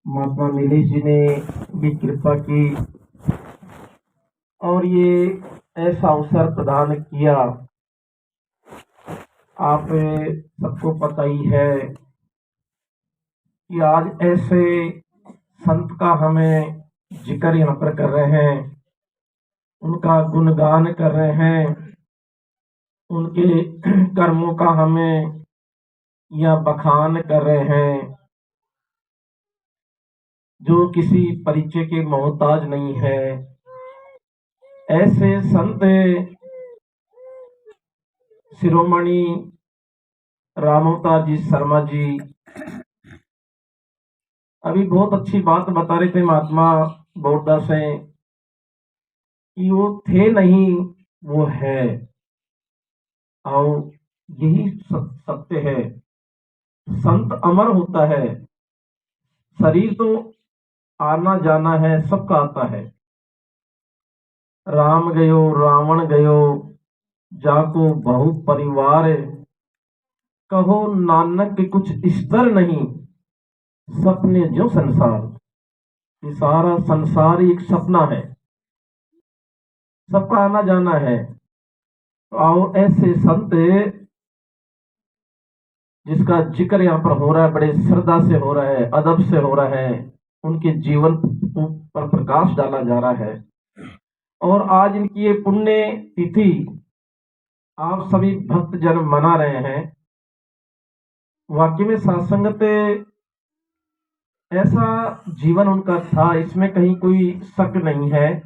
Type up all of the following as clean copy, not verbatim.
महात्मा नीलेश जी ने भी कृपा की और ये ऐसा अवसर प्रदान किया। आप सबको पता ही है कि आज ऐसे संत का हमें जिक्र यहाँ पर कर रहे हैं, उनका गुणगान कर रहे हैं, उनके कर्मों का हमें या बखान कर रहे हैं, जो किसी परिचय के मोहताज नहीं है। ऐसे संत शिरोमणि रामअवतार जी शर्मा जी अभी बहुत अच्छी बात बता रहे थे महात्मा बोरदास से कि वो थे नहीं, वो है। और यही सत्य है। संत अमर होता है, शरीर तो आना जाना है, सबका आता है। राम गयो रावण गयो, जाको बहु परिवार, कहो नानक कुछ स्तर नहीं, सपने जो संसार। ये सारा संसार एक सपना है, सबका आना जाना है। तो आओ ऐसे संत जिसका जिक्र यहाँ पर हो रहा है, बड़े श्रद्धा से हो रहा है, अदब से हो रहा है, उनके जीवन पर प्रकाश डाला जा रहा है। और आज इनकी ये पुण्य तिथि आप सभी भक्त जन मना रहे हैं। वाकई में सत्संगत ऐसा जीवन उनका था, इसमें कहीं कोई शक नहीं है।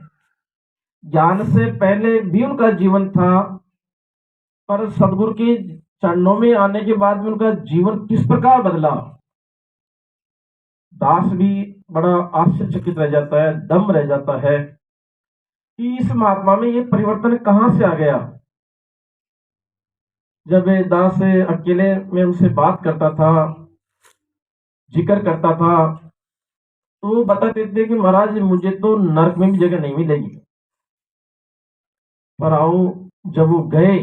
ज्ञान से पहले भी उनका जीवन था, पर सदगुरु के चरणों में आने के बाद में उनका जीवन किस प्रकार बदला, दास भी बड़ा आश्चर्यचकित रह जाता है, दम रह जाता है कि इस महात्मा में ये परिवर्तन कहां से आ गया। जब दास अकेले में उनसे बात करता था, जिक्र करता था, तो वो बताते थे कि महाराज मुझे तो नरक में भी जगह नहीं मिलेगी। पर आओ जब वो गए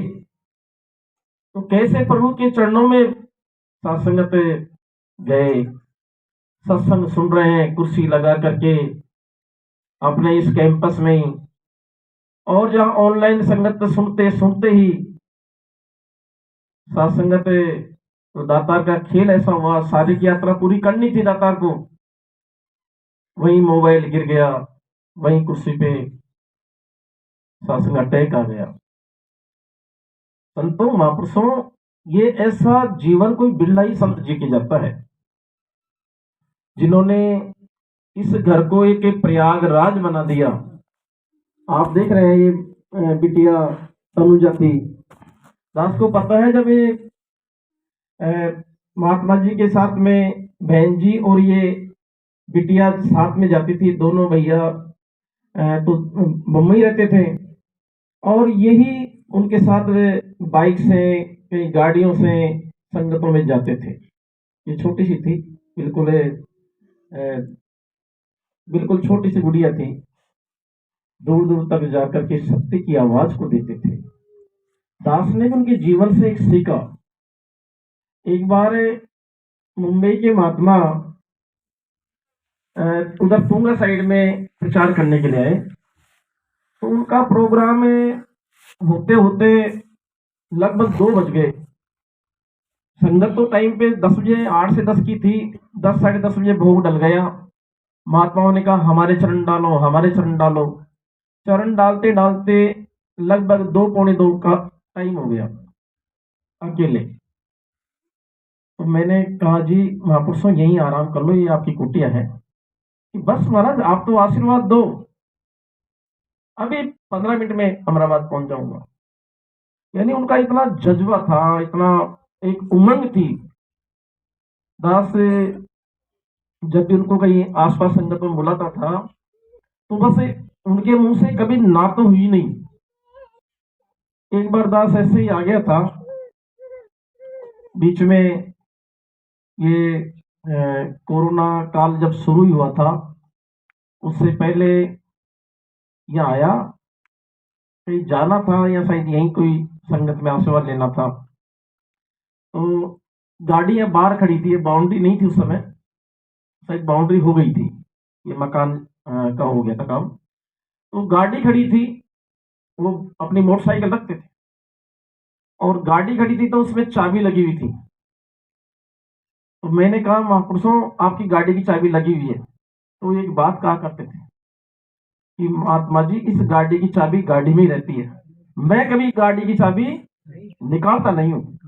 तो कैसे प्रभु के चरणों में सत्संगत गए, सत्संग सुन रहे हैं कुर्सी लगा करके अपने इस कैंपस में ही। और जहां ऑनलाइन संगत सुनते सुनते ही सत्संगत तो दातार का खेल ऐसा हुआ, शारीरिक यात्रा पूरी करनी थी दातार को, वहीं मोबाइल गिर गया, वहीं कुर्सी पे सत्संग अटैक आ गया। संतों महापुरुषों, ये ऐसा जीवन कोई बिरला ही संत जी के जाता है, जिन्होंने इस घर को एक प्रयागराज बना दिया। आप देख रहे हैं ये बिटिया तनुजा थी, दास को पता है जब ये महात्मा जी के साथ में बहन जी और ये बिटिया साथ में जाती थी, दोनों भैया तो बम्बई रहते थे और यही उनके साथ बाइक से कई गाड़ियों से संगतों में जाते थे। ये छोटी सी थी, बिल्कुल छोटी सी गुड़िया थी, दूर दूर तक जाकर के सत्य की आवाज को देते थे। दास ने उनके जीवन से एक सीखा। एक बार मुंबई के महात्मा उधर तुंगा साइड में प्रचार करने के लिए आए, तो उनका प्रोग्राम होते होते लगभग 2 बज गए। संगत तो टाइम पे 10 बजे 8 से 10 की थी, 10 साढ़े 10 बजे भोग डल गया। महात्माओं ने कहा हमारे चरण डालो, हमारे चरण डालो। चरण डालते डालते लगभग 2 पौने 2 का टाइम हो गया अकेले। तो मैंने कहा जी महापुरुषों यहीं आराम कर लो, ये आपकी कुटिया है। कि बस महाराज आप तो आशीर्वाद दो, अभी 15 मिनट में अमराबाद पहुंच जाऊंगा। यानी उनका इतना जज्बा था, इतना एक उमंग थी। दास जब भी उनको कहीं आसपास संगत में बुलाता था तो बस उनके मुंह से कभी ना तो हुई नहीं। एक बार दास ऐसे ही आ गया था, बीच में ये कोरोना काल जब शुरू हुआ था, उससे पहले यहाँ आया, कहीं जाना था या शायद यहीं कोई संगत में आशीर्वाद लेना था। तो गाड़ियां बाहर खड़ी थी, बाउंड्री नहीं थी उस समय। शायद बाउंड्री हो गई थी, ये मकान का हो गया था काम। तो गाड़ी खड़ी थी, वो अपनी मोटरसाइकिल रखते थे और गाड़ी खड़ी थी तो उसमें चाबी लगी हुई थी। तो मैंने कहा महापुरुषों आपकी गाड़ी की चाबी लगी हुई है। तो एक बात कहा करते थे कि महात्मा जी इस गाड़ी की चाबी गाड़ी में ही रहती है, मैं कभी गाड़ी की चाबी निकालता नहीं हूँ।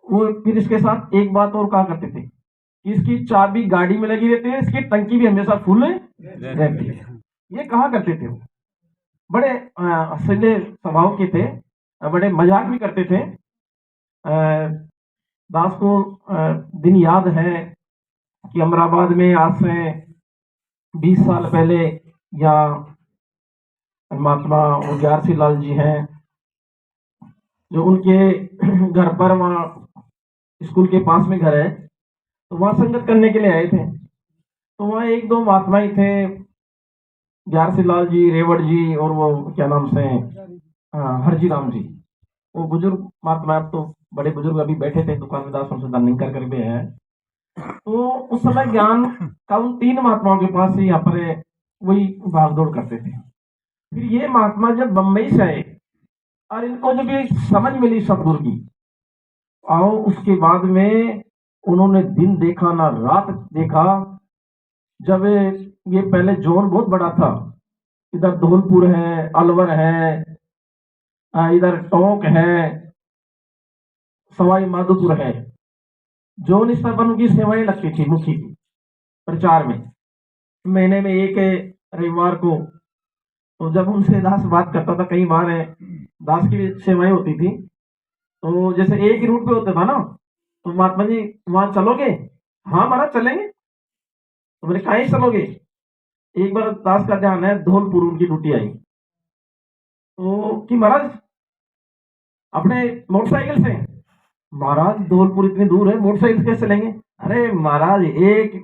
वो फिर इसके साथ एक बात और कहा करते थे कि इसकी चाबी गाड़ी में लगी रहती है, इसकी टंकी भी हमेशा फुल रहती है। ये कहा करते थे वो। बड़े हसीले स्वभाव के थे, बड़े मजाक भी करते थे। दास को दिन याद है कि अमराबाद में आज से 20 साल पहले या महात्मा ग्यारसी लाल जी हैं, जो उनके घर पर वहाँ स्कूल के पास में घर है, तो वहाँ संगत करने के लिए आए थे। तो वहाँ एक दो महात्मा ही थे, ग्यारसी लाल जी, रेवड़ जी और वो क्या नाम से हरजी राम जी। वो बुजुर्ग महात्मा, अब तो बड़े बुजुर्ग अभी बैठे थे दुकान में, दास संशोधन नहीं कर भी है। तो उस समय ज्ञान का उन 3 महात्माओं के पास ही यहाँ पर वही भागदौड़ करते थे। फिर ये महात्मा जब बम्बई से आए और इनको जब ये समझ मिली सतगुरु की, आओ उसके बाद में उन्होंने दिन देखा ना रात देखा। जब ये पहले जोन बहुत बड़ा था, इधर धौलपुर है, अलवर है, इधर टोंक है, सवाई माधोपुर है, जोन स्तर पर उनकी सेवाएं लगती थी मुखी की प्रचार में, महीने में एक रविवार को। तो जब उनसे दास बात करता था, कई बार दास की भी सेवाएं होती थी, तो जैसे एक ही रूट पे होता था ना, तो महात्मा जी वहां चलोगे? हाँ महाराज चलेंगे। तो मेरे कहीं चलोगे? एक बार दास का ध्यान है धौलपुर उनकी ड्यूटी आई, तो कि महाराज अपने मोटरसाइकिल से। महाराज धौलपुर इतनी दूर है, मोटरसाइकिल से कैसे चलेंगे? अरे महाराज एक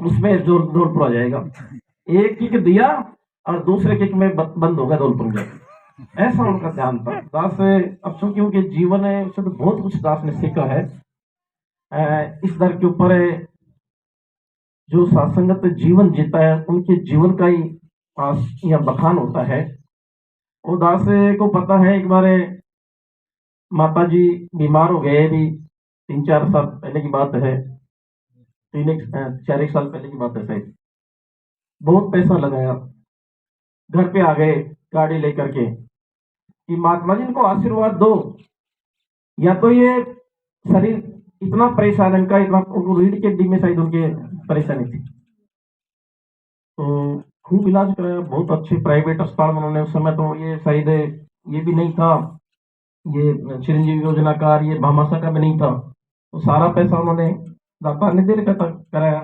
उसमें धौलपुर आ जाएगा, एक किक दिया और दूसरे किक में बंद होगा धौलपुर जाएगा। ऐसा उनका ध्यान था। दास अब चूंकि उनके जीवन है उससे तो बहुत कुछ दास ने सीखा है। इस दर के ऊपर जो सत्संगत जीवन जीता है उनके जीवन का ही यह बखान होता है। और दास को पता है एक बार माता जी बीमार हो गए, भी 3-4 साल पहले की बात है, 4 साल पहले की बात है शायद। बहुत पैसा लगाया, घर पे आ गए गाड़ी लेकर के कि महात्मा जी इनको आशीर्वाद दो, या तो ये शरीर इतना परेशान है इनका, इतना उनको रीढ़ की हड्डी में शायद उनके परेशानी थी। तो खूब इलाज कराया, बहुत अच्छे प्राइवेट अस्पताल में उन्होंने। उस समय तो ये शायद ये भी नहीं था, ये चिरंजीवी योजना का, ये भामाशाह का भी नहीं था, तो सारा पैसा उन्होंने दाता ने दे कराया।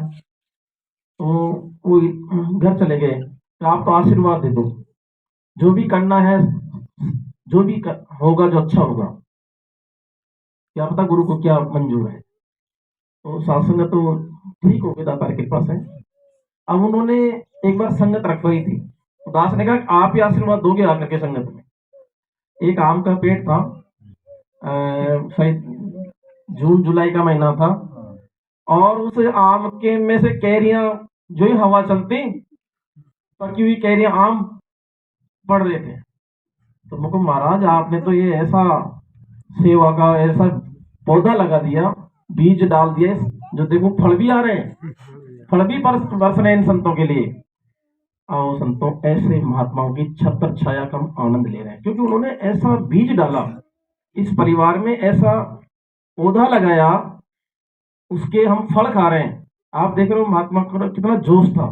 तो वो घर चले गए, तो आप तो आशीर्वाद दे दो, जो भी करना है, जो भी होगा जो अच्छा होगा, क्या पता गुरु को क्या मंजूर है। तो शासन तो ठीक हो गया, दाता की कृपा से। अब उन्होंने एक बार संगत रखवाई थी, तो दास ने कहा आप ही आशीर्वाद दोगे आकर के संगत में। एक आम का पेड़ था, शायद जून जुलाई का महीना था, और उस आम के में से कैरियां जो ही हवा चलती, पकी हुई कैरियां आम पड़ रहे थे। तो मुझको महाराज आपने तो ये ऐसा सेवा का ऐसा पौधा लगा दिया, बीज डाल दिए, जो देखो फल भी आ रहे हैं, फल भी बरस रहे इन संतों के लिए। आओ संतों, ऐसे महात्माओं की छत्र छाया का हम आनंद ले रहे हैं, क्योंकि उन्होंने ऐसा बीज डाला इस परिवार में, ऐसा पौधा लगाया, उसके हम फल खा रहे हैं। आप देख रहे हो महात्मा का कितना जोश था,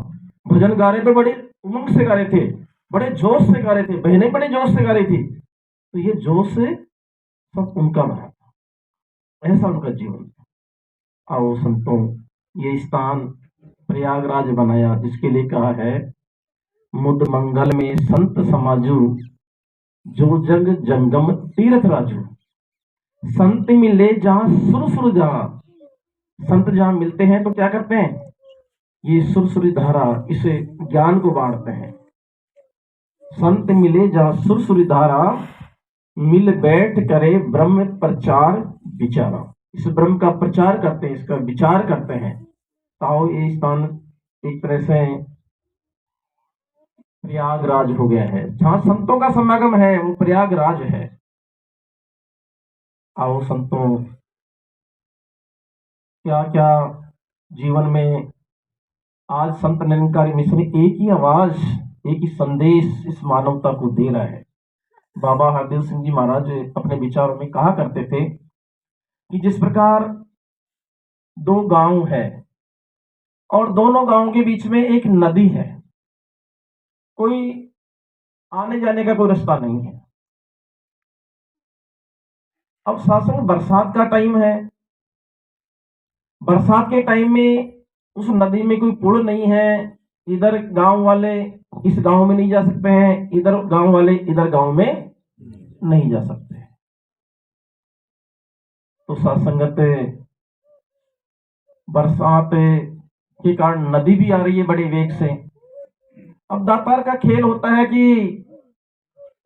भजन गा रहे थे, बड़े उमंग से गा रहे थे, बड़े जोश से गा रहे थे, बहनें बड़े जोश से गा रही थी। तो ये जोश से सब उनका बना था, ऐसा उनका जीवन था। आओ संतों, ये स्थान प्रयागराज बनाया, जिसके लिए कहा है मुद मंगल में संत समाजू, जो जग जंगम तीर्थ राजू। संत मिले जहां सुर जहां, संत जहां मिलते हैं तो क्या करते हैं, ये सुरसुरी धारा, इसे ज्ञान को बांटते हैं। संत मिले जहां सुरसुरी धारा, मिल बैठ करे ब्रह्म प्रचार विचारा। इस ब्रह्म का प्रचार करते हैं, इसका विचार करते हैं। ताओ ये स्थान एक तरह से प्रयागराज हो गया है, जहां संतों का समागम है वो प्रयागराज है। आओ संतों, क्या क्या जीवन में आज संत निरंकारी मिश्र एक ही आवाज, एक ही संदेश इस मानवता को दे रहा है। बाबा हरदेव सिंह जी महाराज अपने विचारों में कहा करते थे कि जिस प्रकार दो गांव है और दोनों गांवों के बीच में एक नदी है, कोई आने जाने का कोई रास्ता नहीं है। अब शासन बरसात का टाइम है, बरसात के टाइम में उस नदी में कोई पुल नहीं है, इधर गांव वाले इस गांव में नहीं जा सकते हैं, इधर गांव वाले इधर गांव में नहीं जा सकते। तो सत्संगत बरसात के कारण नदी भी आ रही है बड़े वेग से। अब दातार का खेल होता है कि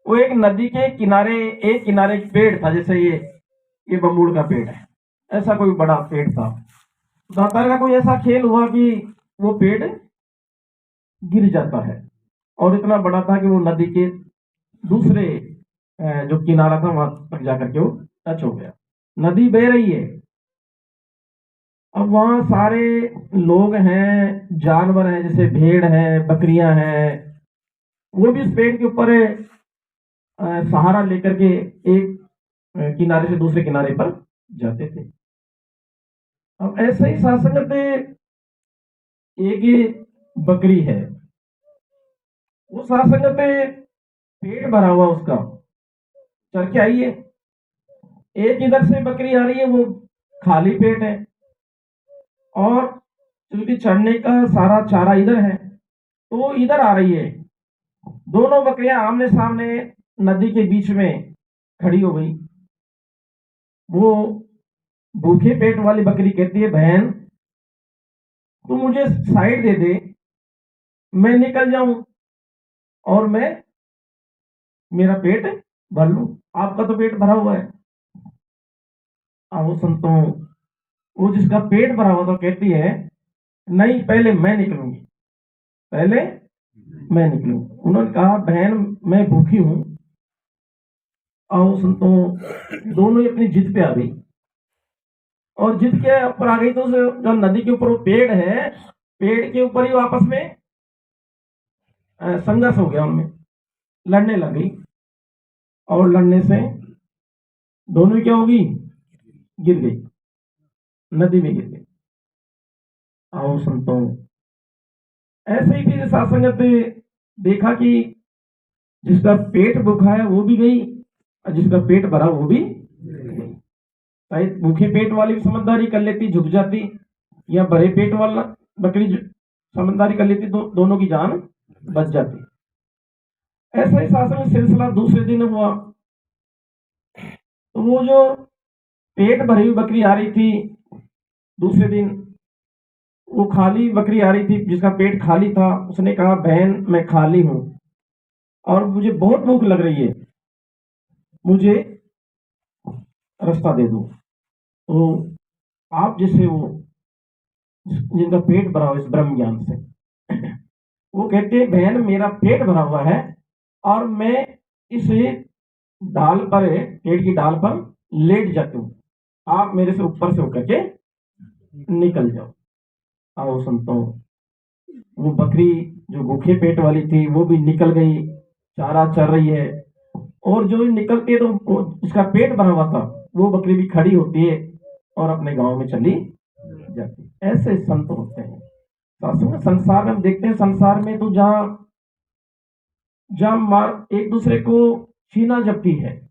वो एक नदी के किनारे, एक किनारे एक पेड़ था, जैसे ये बम्बूल का पेड़ है, ऐसा कोई बड़ा पेड़ था। दातार का कोई ऐसा खेल हुआ कि वो पेड़ गिर जाता है, और इतना बड़ा था कि वो नदी के दूसरे जो किनारा था वहां तक जाकर के वो टच हो गया। नदी बह रही है, अब वहां सारे लोग हैं, जानवर हैं, जैसे भेड़ है, बकरियां हैं, वो भी उस पेड़ के ऊपर सहारा लेकर के एक किनारे से दूसरे किनारे पर जाते थे। अब ऐसे ही शासक एक बकरी है, वो शासक पेट भरा हुआ उसका, चल के आई है। एक इधर से बकरी आ रही है, वो खाली पेट है, और चूंकि चढ़ने का सारा चारा इधर है तो वो इधर आ रही है। दोनों बकरियां आमने सामने नदी के बीच में खड़ी हो गई। वो भूखे पेट वाली बकरी कहती है, बहन तू मुझे साइड दे दे, मैं निकल जाऊं और मैं मेरा पेट भर लूं, आपका तो पेट भरा हुआ है। आओ संतों, वो जिसका पेट भरा हुआ था कहती है, नहीं पहले मैं निकलूंगी, पहले मैं निकलूं। उन्होंने कहा, बहन मैं भूखी हूं। आओ संतों, दोनों ही अपनी जिद पे आ गई, और जिद के ऊपर आ गई तो जो नदी के ऊपर वो पेड़ है, पेड़ के ऊपर ही आपस में संघर्ष हो गया, उनमें लड़ने लग गई, और लड़ने से दोनों क्या होगी, गिर गई, नदी में गिर गई। आओ संतों, ऐसे ही फिर सासंगत देखा कि जिसका पेट भूखा है वो भी गई, और जिसका पेट भरा वो भी गई। शायद भूखे पेट वाली भी समझदारी कर लेती, झुक जाती, या भरे पेट वाला बकरी समझदारी कर लेती तो दोनों की जान बच जाती। ऐसा ही शासन सिलसिला दूसरे दिन हुआ। तो वो जो पेट भरी हुई बकरी आ रही थी दूसरे दिन, वो खाली बकरी आ रही थी जिसका पेट खाली था, उसने कहा, बहन मैं खाली हूं और मुझे बहुत भूख लग रही है, मुझे रास्ता दे दो। तो आप जैसे वो जिनका पेट भरा हुआ इस ब्रह्म ज्ञान से, वो कहते हैं, बहन मेरा पेट भरा हुआ है और मैं इस डाल पर, पेड़ की डाल पर लेट जाती हूँ, आप मेरे से ऊपर से होकर के निकल जाओ। आओ संतों, वो बकरी जो भूखे पेट वाली थी वो भी निकल गई, चारा चर रही है, और जो निकलती है तो उसका पेट भरा हुआ था वो बकरी भी खड़ी होती है और अपने गांव में चली जाती। ऐसे संत होते हैं। संसार में हम देखते हैं, संसार में तो जहां जहां मार एक दूसरे को छीना झपटी है,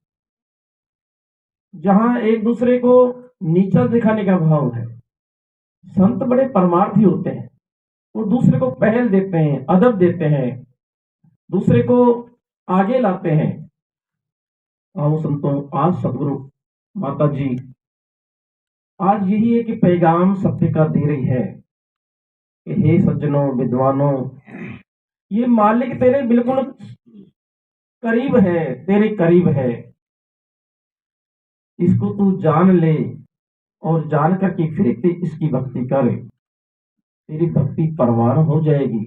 जहां एक दूसरे को नीचा दिखाने का भाव है, संत बड़े परमार्थी होते हैं। वो दूसरे को पहल देते हैं, अदब देते हैं, दूसरे को आगे लाते हैं। आओ संतों, आज सदगुरु माता जी आज यही है कि पैगाम सत्य का दे रही है कि हे सज्जनों विद्वानों, ये मालिक तेरे बिल्कुल करीब है, तेरे करीब है, इसको तू जान ले, और जान करके फिर इसकी भक्ति कर, तेरी भक्ति परवान हो जाएगी।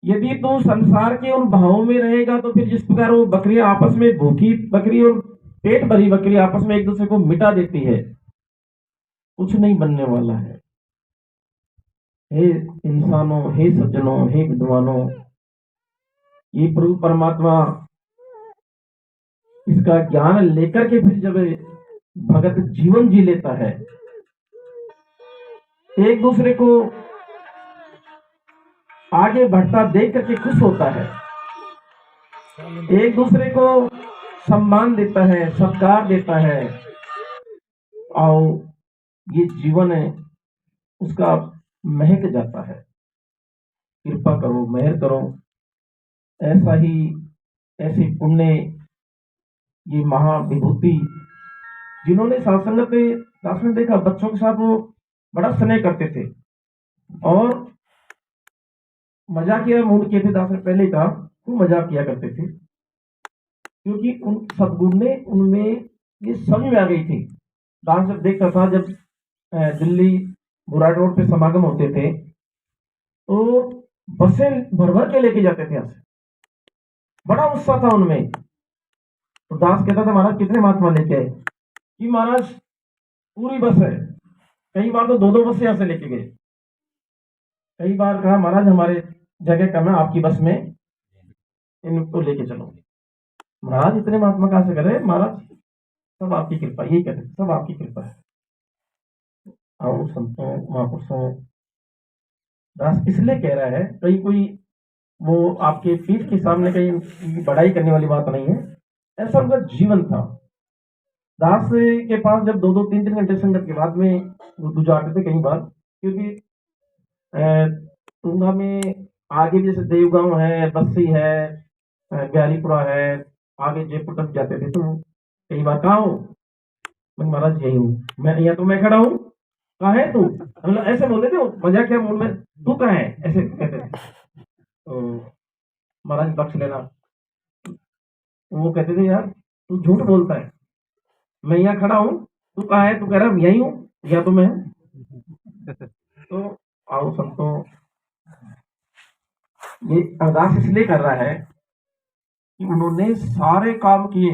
यदि तू संसार के उन भावों में रहेगा तो फिर जिस प्रकार वो बकरियां आपस में, भूखी बकरी और पेट भरी बकरी आपस में एक दूसरे को मिटा देती है, कुछ नहीं बनने वाला है। हे इंसानों, हे सज्जनों, हे विद्वानों, ये प्रभु परमात्मा इसका ज्ञान लेकर के फिर जब भगत जीवन जी लेता है, एक दूसरे को आगे बढ़ता देख करके खुश होता है, एक दूसरे को सम्मान देता है, सत्कार देता है, और ये जीवन है उसका महक जाता है। कृपा करो, मेहर करो, ऐसा ही, ऐसी पुण्य, ये महाविभूति जिन्होंने सत्संगत में, दास ने देखा बच्चों के साथ वो बड़ा स्नेह करते थे और मजाक किया मूड किए थे। दास ने पहले ही कहा वो मजाक किया करते थे, क्योंकि उन सदगुरु ने उनमें ये समझ में आ गई थी। दास जब देखता था, जब दिल्ली बुराट रोड पे समागम होते थे तो बसें भर भर के लेके जाते थे यहाँ से, बड़ा उत्साह था उनमें। तो दास कहता था महाराज कितने महात्मा लेके आए? कि महाराज पूरी बस है। कई बार तो दो दो बसें यहाँ से लेके गए। कई बार कहा महाराज हमारे जगह कम है, आपकी बस में इनको लेके चलो। महाराज इतने महात्मा कहाँ से करे? महाराज सब आपकी कृपा, यही कहते सब आपकी कृपा है। आओ संतों महापुरुषों, दास इसलिए कह रहा है, कहीं कोई वो आपके पीठ के सामने कहीं बड़ाई करने वाली बात नहीं है, ऐसा उनका जीवन था। दास के पास जब दो दो तीन तीन घंटे संगत के बाद में वो गुजारते थे कई बार, क्योंकि तुंगा में आगे जैसे देवगांव है, बस्सी है, ग्यालीपुरा है, आगे जयपुर तक जाते थे। तो कई बार कहा हूँ मैं, महाराज यही हूँ मैं, यहाँ तो मैं खड़ा हूँ, कहाँ है तू? मतलब ऐसे बोलते थे, मजाक क्या मूड में, तू कहाँ है, ऐसे कहते थे। तो महाराज बख्श लेना, वो कहते थे यार तू झूठ बोलता है, मैं यहाँ खड़ा हूँ, तू कहाँ है? तू कह रहा यही हूँ, या तो मैं तो आओ संतों, ये अरदास इसलिए कर रहा है कि उन्होंने सारे काम किए,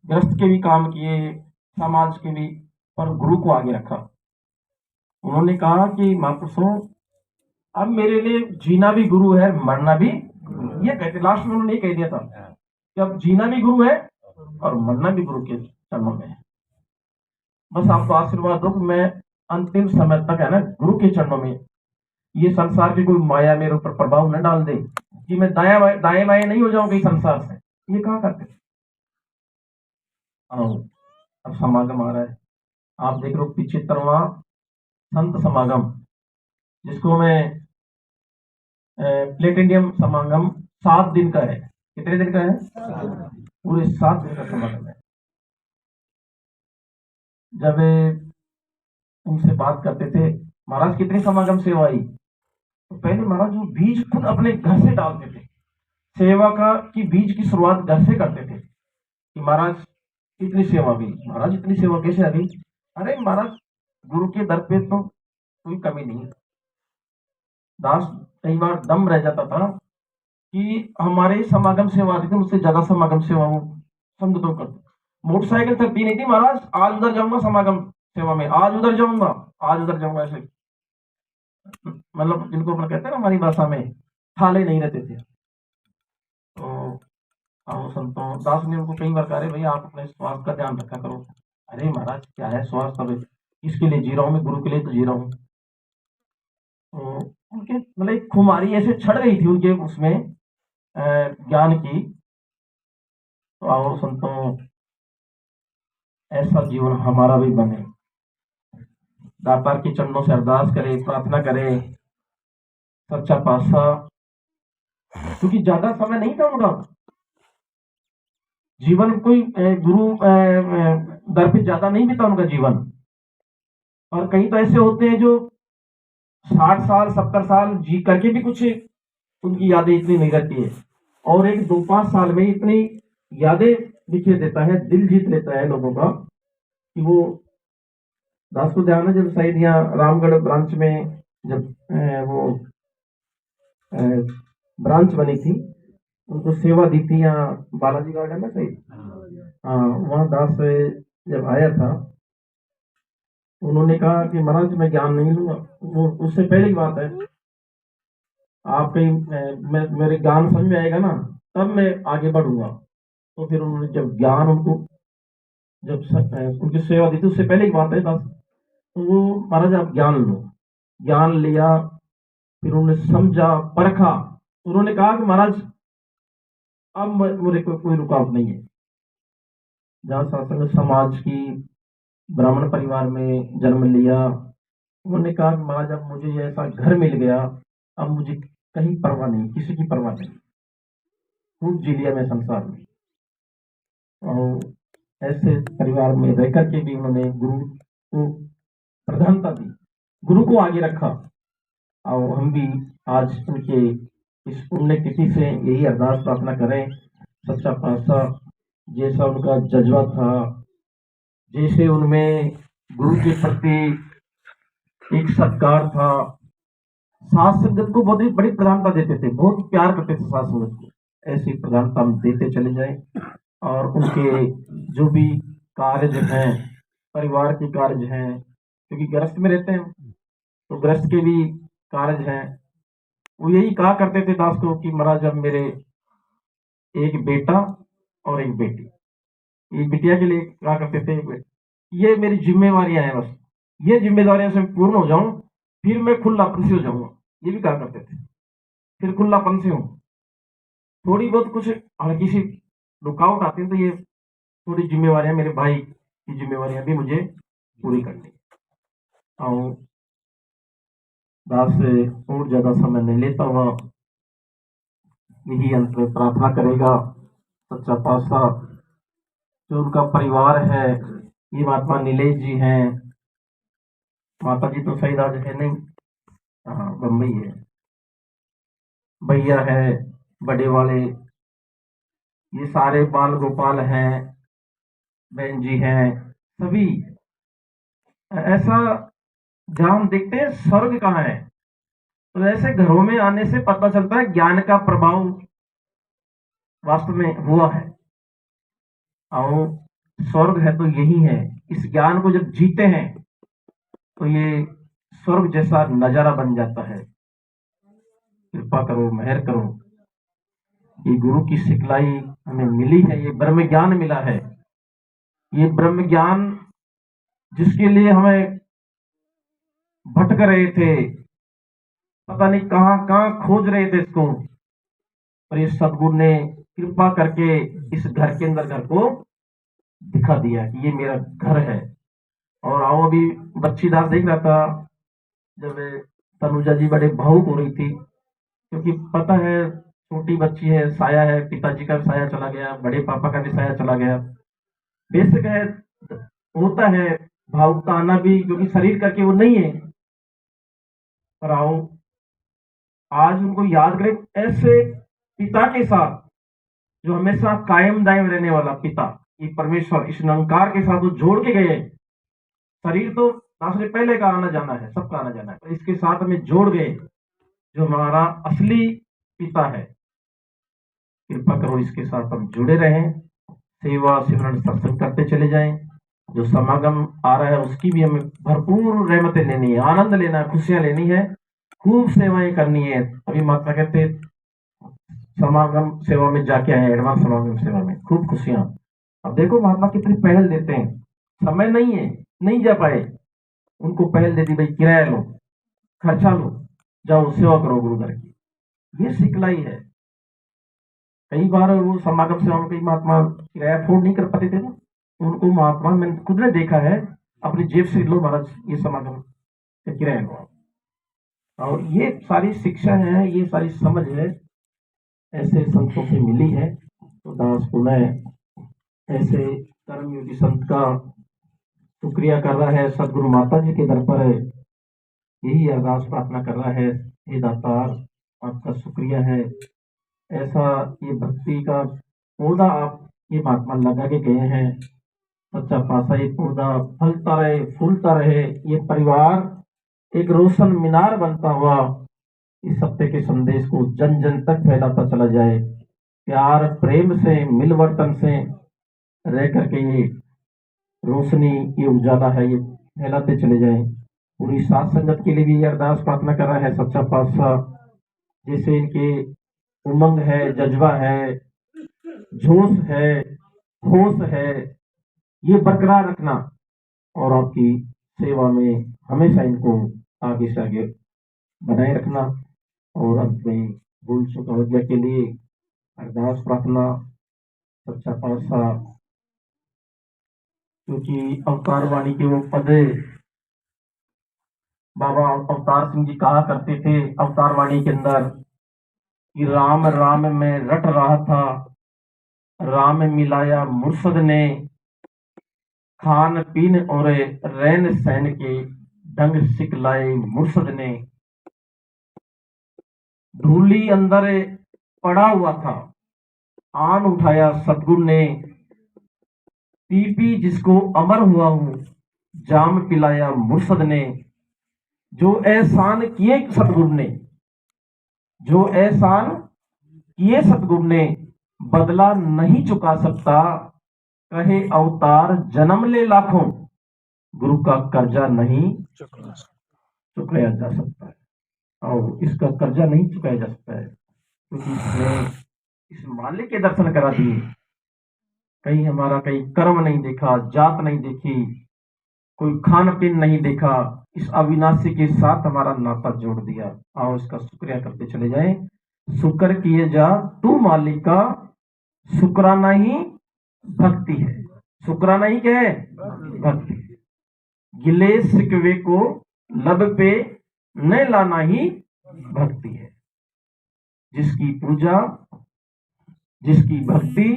गृहस्थ के भी काम किए, समाज के भी, पर गुरु को आगे रखा। उन्होंने कहा कि महापुरुषों अब मेरे लिए जीना भी गुरु है, मरना भी। ये कहते लास्ट में उन्होंने कह दिया था कि अब जीना भी गुरु है और मरना भी गुरु के चरणों में है। बस आपको आशीर्वाद दो कि मैं अंतिम समय तक है ना गुरु के चरणों में, ये संसार की कोई माया मेरे ऊपर प्रभाव न डाल दे कि मैं दाएं बाएं नहीं हो जाऊं कहीं संसार से। ये कहा करते थे। अब समागम आ रहा है, आप देख रहे हो 75वां संत समागम, जिसको मैं प्लेटिनियम समागम 7 दिन का है। कितने दिन का है? पूरे 7 दिन का समागम है। जब उनसे बात करते थे महाराज कितनी समागम सेवा आई, तो पहले महाराज वो बीज खुद अपने घर से डालते थे। सेवा का की बीज की शुरुआत घर से करते थे कि महाराज इतनी सेवा भी, महाराज इतनी सेवा कैसे आ गई? अरे महाराज गुरु के दर पे तो कोई कमी नहीं है। दास कई बार दम रह जाता था कि हमारे समागम सेवा आती थी, मुझसे ज्यादा समागम सेवा वो संगतों करते। मोटरसाइकिल चलती नहीं थी महाराज, आज उधर जाऊंगा समागम सेवा में, आज उधर जाऊंगा, आज उधर जाऊंगा, ऐसे मतलब जिनको अपना कहते हैं ना हमारी भाषा में, थाले नहीं रहते थे। तो संतों, दास ने उनको कई बार कहा भाई आप अपने स्वास्थ्य का ध्यान रखा करो। अरे महाराज क्या है स्वास्थ्य, अब इसके लिए जी रहा हूँ मैं, गुरु के लिए तो जी रहा हूँ। तो उनके मतलब एक खुमारी ऐसे छड़ रही थी उनके उसमें ज्ञान की। तो आओ संतों, ऐसा जीवन हमारा भी बने। दातार के चरणों से अरदास करें, प्रार्थना करें सच्चा पातशाह, क्योंकि ज्यादा समय नहीं था उनका जीवन, कोई गुरु दर पे ज्यादा नहीं बीता उनका जीवन। और कई तो ऐसे होते हैं जो 60 साल 70 साल जी करके भी कुछ उनकी यादें इतनी नहीं रहती है, और एक 2-5 साल में इतनी यादें लिखे देता है, दिल जीत लेता है लोगों का कि वो दास को ध्यान है जब शायद यहाँ रामगढ़ ब्रांच में जब वो ब्रांच बनी थी, उनको सेवा दी थी यहाँ बालाजी गार्डन में सही। हाँ, वहाँ दास जब आया था, उन्होंने कहा कि महाराज मैं ज्ञान नहीं लूंगा। वो उससे पहले की बात है, आप कहीं मेरे ज्ञान समझ में आएगा ना, तब मैं आगे बढ़ूंगा। तो फिर उन्होंने जब ज्ञान उनको जब उनकी सेवा दी थी, उससे पहले की बात है दास, तो वो महाराज आप ज्ञान लो। ज्ञान लिया, फिर उन्होंने समझा, परखा। उन्होंने कहा कि महाराज अब मेरे को कोई रुकावट नहीं है। जहाँ सत्संग समाज की ब्राह्मण परिवार में जन्म लिया, उन्होंने कहा कि महाराज अब मुझे ऐसा घर मिल गया, अब मुझे कहीं परवाह नहीं, किसी की परवाह नहीं, खूब जी लिया मैं संसार में। और ऐसे परिवार में रह करके भी उन्होंने गुरु को प्रधानता दी, गुरु को आगे रखा। और हम भी आज उनके इस पुण्यतिथि से यही अरदास प्रार्थना करें, सच्चा पातशाह जैसा उनका जज्बा था, जैसे उनमें गुरु के प्रति एक सत्कार था, साथ संगत को बहुत ही बड़ी प्रधानता देते थे, बहुत प्यार करते थे साथ संगत को। ऐसी प्रधानता हम देते चले जाएं, और उनके जो भी कार्य हैं, परिवार के कार्य हैं, क्योंकि गृहस्थ में रहते हैं, तो गृहस्थ के भी कार्य हैं। वो यही कहा करते थे दास को कि महाराज अब मेरे एक बेटा और एक बेटी, एक बिटिया के लिए कहा करते थे, ये मेरी जिम्मेवारियां हैं, बस ये जिम्मेदारियां से पूर्ण हो जाऊं, फिर मैं खुलापन से हो जाऊंगा। ये भी कहा करते थे, फिर खुलापन से हूं। थोड़ी बहुत कुछ हल्की सी रुकावट आती है, तो ये थोड़ी जिम्मेवारियां, मेरे भाई की जिम्मेवारियां भी मुझे पूरी करनी। और दास से और ज्यादा समय नहीं लेता हुआ यही अंत में प्रार्थना करेगा, सच्चा पातशाह जो उनका परिवार है, ये महात्मा नीलेश जी हैं, माता जी तो शायद आज है नहीं, हाँ बम्बई है, भैया है बड़े वाले, ये सारे बाल गोपाल हैं, बहन जी हैं, सभी। ऐसा जहां हम देखते हैं स्वर्ग कहाँ है, तो ऐसे घरों में आने से पता चलता है ज्ञान का प्रभाव वास्तव में हुआ है। और स्वर्ग है तो यही है। इस ज्ञान को जब जीते हैं तो ये स्वर्ग जैसा नजारा बन जाता है। कृपा करो, मेहर करो, ये गुरु की सिखलाई हमें मिली है, ये ब्रह्म ज्ञान मिला है। ये ब्रह्म ज्ञान जिसके लिए हमें भटक रहे थे, पता नहीं कहां कहां खोज रहे थे इसको, और ये सदगुरु ने कृपा करके इस घर के अंदर घर को दिखा दिया कि ये मेरा घर है। और आओ, अभी बच्चीदास देख रहा था, जब तनुजा जी बड़े भावुक हो रही थी, क्योंकि पता है छोटी बच्ची है, साया है, पिताजी का साया चला गया, बड़े पापा का भी साया चला गया। बेशक है, होता है भावुकता आना भी, क्योंकि शरीर करके वो नहीं है। पर आओ आज उनको याद करें ऐसे पिता के साथ, जो हमेशा कायम दायम रहने वाला पिता, ये परमेश्वर इस निरंकार के साथ वो जोड़ के गए। शरीर तो दास ने पहले का आना जाना है, सबका आना जाना है, पर इसके साथ हमें जोड़ गए, जो हमारा असली पिता है। कृपा करो इसके साथ हम जुड़े रहें, सेवा सिमरन सत्संग करते चले जाएं। जो समागम आ रहा है उसकी भी हमें भरपूर रहमतें लेनी है, आनंद लेना है, खुशियां लेनी है, खूब सेवाएं करनी है। अभी माता कहते समागम सेवा में जाके आए, एडवांस समागम सेवा में खूब खुशियां। अब देखो महात्मा कितनी पहल देते हैं, समय नहीं है, नहीं जा पाए, उनको पहल दे दी, भाई किराया लो, खर्चा लो, जाओ सेवा करो गुरु घर की। ये सिखलाई है। कई बार वो समागम सेवा में कई महात्मा किराया अफोर्ड नहीं कर पाते थे ना, उनको महात्मा मैंने खुद ने देखा है, अपनी जेब से लो महाराज ये समागम का किराया लो। और ये सारी शिक्षा है, ये सारी समझ है, ऐसे संतों से मिली है। तो दास पुनः ऐसे कर्मयोगी संत का शुक्रिया कर रहा है, सदगुरु माता जी के दर पर यही अरदास प्रार्थना कर रहा है, हे दातार आपका शुक्रिया है, ऐसा ये भक्ति का पौधा आप ये महात्मा लगा के गए हैं, सच्चा पातशाही पौधा फलता रहे, फूलता रहे, ये परिवार एक रोशन मीनार बनता हुआ इस सत्य के संदेश को जन जन तक फैलाता चला जाए। प्यार प्रेम से मिलवर्तन से रह करके ये रोशनी, ये उजाला है, ये फैलाते चले जाएं। पूरी साथ संगत के लिए भी ये अरदास प्रार्थना कर रहा है सच्चा पातशाह, जैसे इनके उमंग है, जज्बा है, जोश है, होश है, ये बरकरार रखना और आपकी सेवा में हमेशा इनको आगे से आगे बनाए रखना। और अंत में भूल चुक अवज्ञा के लिए अरदास प्रार्थना सच्चा पातशाह, क्योंकि अवतार वाणी के वो पद बाबा अवतार सिंह जी कहा करते थे अवतार वाणी के अंदर कि राम राम में रट रहा था, राम मिलाया मुर्शद ने, खान पीन और रैन सहन के ढंग सिखलाए मुर्शद ने। धूली अंदर पड़ा हुआ था, आन उठाया सतगुरु ने, पी पी जिसको अमर हुआ हूं, जाम पिलाया मुर्शद ने। जो एहसान किए सतगुरु ने, जो एहसान किए सतगुरु ने, बदला नहीं चुका सकता, कहे अवतार जन्म ले लाखों, गुरु का कर्जा नहीं चुकाया जा सकता है। और इसका कर्जा नहीं चुकाया जा सकता है क्योंकि इसने इस मालिक के दर्शन करा दिए। कहीं हमारा कहीं कर्म नहीं देखा, जात नहीं देखी, कोई खान पीन नहीं देखा, इस अविनाशी के साथ हमारा नाता जोड़ दिया। आओ इसका शुक्रिया करते चले जाएं। शुक्र किए जा तू मालिक का, शुक्राना ही भक्ति है। शुक्राना ही क्या है? भक्ति। गिले शिकवे को लब पे न लाना ही भक्ति है। जिसकी पूजा, जिसकी भक्ति,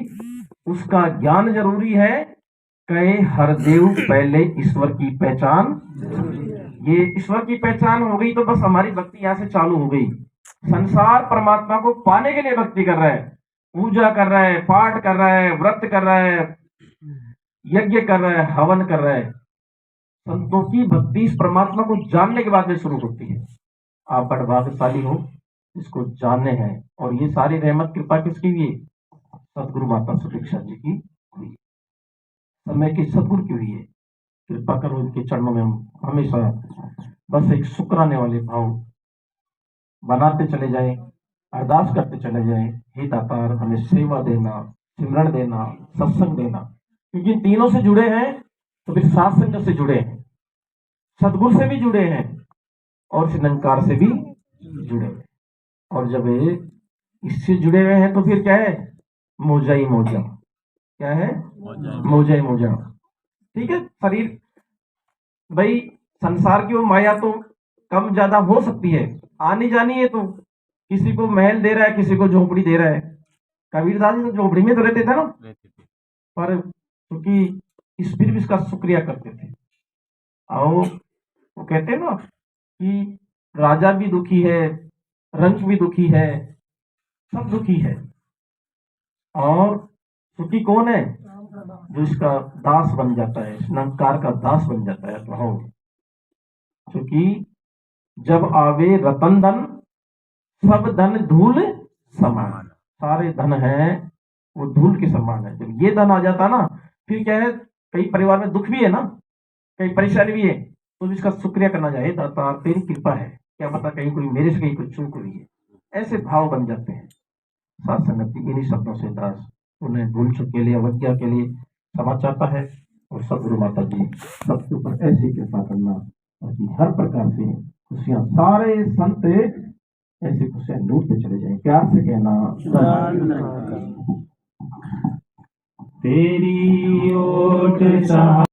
उसका ज्ञान जरूरी है। कहे हर देव पहले ईश्वर की पहचान। ये ईश्वर की पहचान हो गई तो बस हमारी भक्ति यहां से चालू हो गई। संसार परमात्मा को पाने के लिए भक्ति कर रहा है, पूजा कर रहा है, पाठ कर रहा है, व्रत कर रहा है, यज्ञ कर रहा है, हवन कर रहा है। संतों की भक्ति इस परमात्मा को जानने के बाद में शुरू होती है। आप बड़ भाग्यशाली हो, इसको जानने हैं। और ये सारी रहमत कृपा किसकी हुई है? सतगुरु माता सुदीक्षा जी की हुई है, समय की सतगुरु की हुई है। कृपा करो इनके चरणों में हम हमेशा बस एक शुक्राने वाले भाव बनाते चले जाएं, अरदास करते चले जाएं। हे दातार, हमें सेवा देना, सिमरण देना, सत्संग देना, क्योंकि तीनों से जुड़े हैं तो फिर सात संगत से जुड़े हैं, सतगुरु से भी जुड़े हैं और इस निरंकार से भी जुड़े हैं। और जब इससे जुड़े हुए हैं तो फिर क्या है? मोजा ही मोजा। क्या है? मोजा ही मोजा। ठीक है। शरीर भाई, संसार की वो माया तो कम ज्यादा हो सकती है, आनी जानी है। तो किसी को महल दे रहा है, किसी को झोपड़ी दे रहा है। कबीरदास जी तो झोपड़ी में तो रहते थे ना, पर क्योंकि फिर भी इसका शुक्रिया करते थे। आओ, वो कहते हैं ना कि राजा भी दुखी है, रंक भी दुखी है, सब दुखी है, और सुखी कौन है? जो इसका दास बन जाता है, इस निरंकार का दास बन जाता है। तो क्योंकि जब आवे रतन धन, सब धन धूल समान। सारे धन है वो धूल के समान है। जब ये धन आ जाता ना, फिर क्या है? कई परिवार में दुख भी है ना, कई परेशानी भी है, तो इसका शुक्रिया करना चाहिए। दाता तेरी कृपा है, क्या पता कहीं कोई मेरे से कहीं कुछ चूक हुई है। ऐसे भाव बन जाते हैं। साथ संगति इन्हीं शब्दों से दास उन्हें भूल चुक के लिए, अवज्ञा के लिए क्षमा चाहता है। और सदगुरु माता जी सबके ऊपर ऐसी कृपा करना ताकि हर प्रकार से खुशियां, सारे संत ऐसी खुशियां लूटते चले जाएं। प्यार से कहना, तेरी ओट